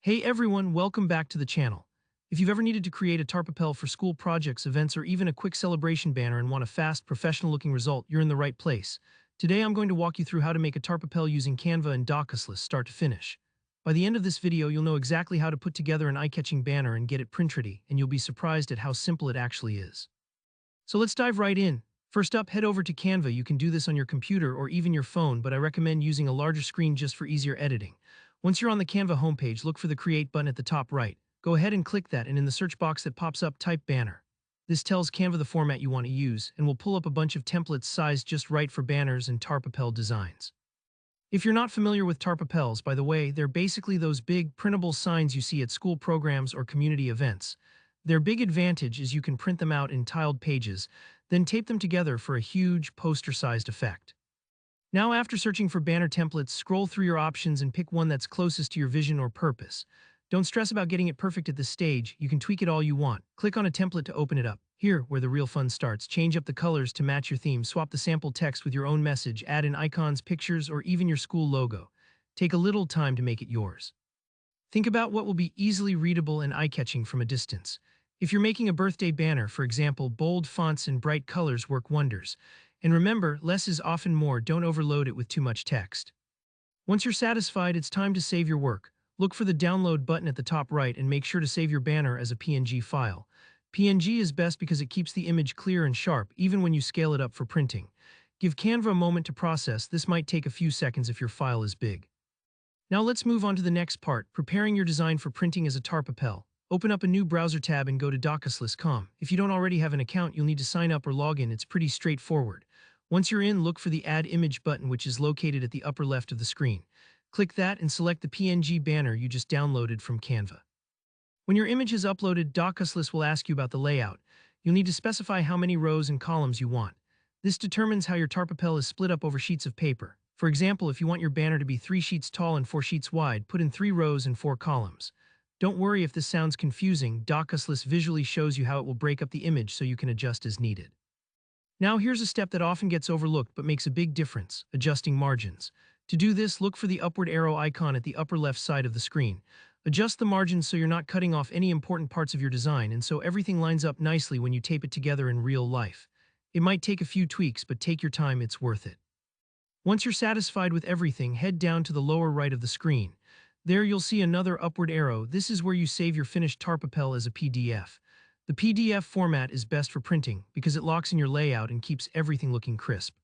Hey everyone, welcome back to the channel. If you've ever needed to create a Tarpapel for school projects, events, or even a quick celebration banner and want a fast, professional-looking result, you're in the right place. Today I'm going to walk you through how to make a Tarpapel using Canva and Docusly start to finish. By the end of this video, you'll know exactly how to put together an eye-catching banner and get it print-ready, and you'll be surprised at how simple it actually is. So let's dive right in. First up, head over to Canva. You can do this on your computer or even your phone, but I recommend using a larger screen just for easier editing. Once you're on the Canva homepage, look for the Create button at the top right. Go ahead and click that, and in the search box that pops up, type Banner. This tells Canva the format you want to use, and will pull up a bunch of templates sized just right for banners and Tarpapel designs. If you're not familiar with Tarpapels, by the way, they're basically those big, printable signs you see at school programs or community events. Their big advantage is you can print them out in tiled pages, then tape them together for a huge, poster-sized effect. Now, after searching for banner templates, scroll through your options and pick one that's closest to your vision or purpose. Don't stress about getting it perfect at this stage. You can tweak it all you want. Click on a template to open it up. Here, where the real fun starts, change up the colors to match your theme, swap the sample text with your own message, add in icons, pictures, or even your school logo. Take a little time to make it yours. Think about what will be easily readable and eye-catching from a distance. If you're making a birthday banner, for example, bold fonts and bright colors work wonders. And remember, less is often more. Don't overload it with too much text. Once you're satisfied, it's time to save your work. Look for the download button at the top right and make sure to save your banner as a PNG file. PNG is best because it keeps the image clear and sharp, even when you scale it up for printing. Give Canva a moment to process. This might take a few seconds if your file is big. Now let's move on to the next part, preparing your design for printing as a Tarpapel. Open up a new browser tab and go to docusly.com. If you don't already have an account, you'll need to sign up or log in. It's pretty straightforward. Once you're in, look for the Add Image button, which is located at the upper left of the screen. Click that and select the PNG banner you just downloaded from Canva. When your image is uploaded, Docusly will ask you about the layout. You'll need to specify how many rows and columns you want. This determines how your Tarpapel is split up over sheets of paper. For example, if you want your banner to be 3 sheets tall and 4 sheets wide, put in 3 rows and 4 columns. Don't worry if this sounds confusing. Docusly visually shows you how it will break up the image so you can adjust as needed. Now here's a step that often gets overlooked but makes a big difference: adjusting margins. To do this, look for the upward arrow icon at the upper left side of the screen. Adjust the margins so you're not cutting off any important parts of your design, and so everything lines up nicely when you tape it together in real life. It might take a few tweaks, but take your time, it's worth it. Once you're satisfied with everything, head down to the lower right of the screen. There you'll see another upward arrow. This is where you save your finished Tarpapel as a PDF. The PDF format is best for printing because it locks in your layout and keeps everything looking crisp.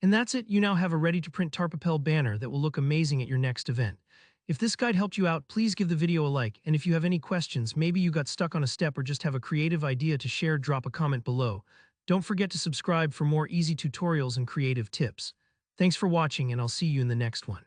And that's it, you now have a ready-to-print Tarpapel banner that will look amazing at your next event. If this guide helped you out, please give the video a like, and if you have any questions, maybe you got stuck on a step or just have a creative idea to share, drop a comment below. Don't forget to subscribe for more easy tutorials and creative tips. Thanks for watching, and I'll see you in the next one.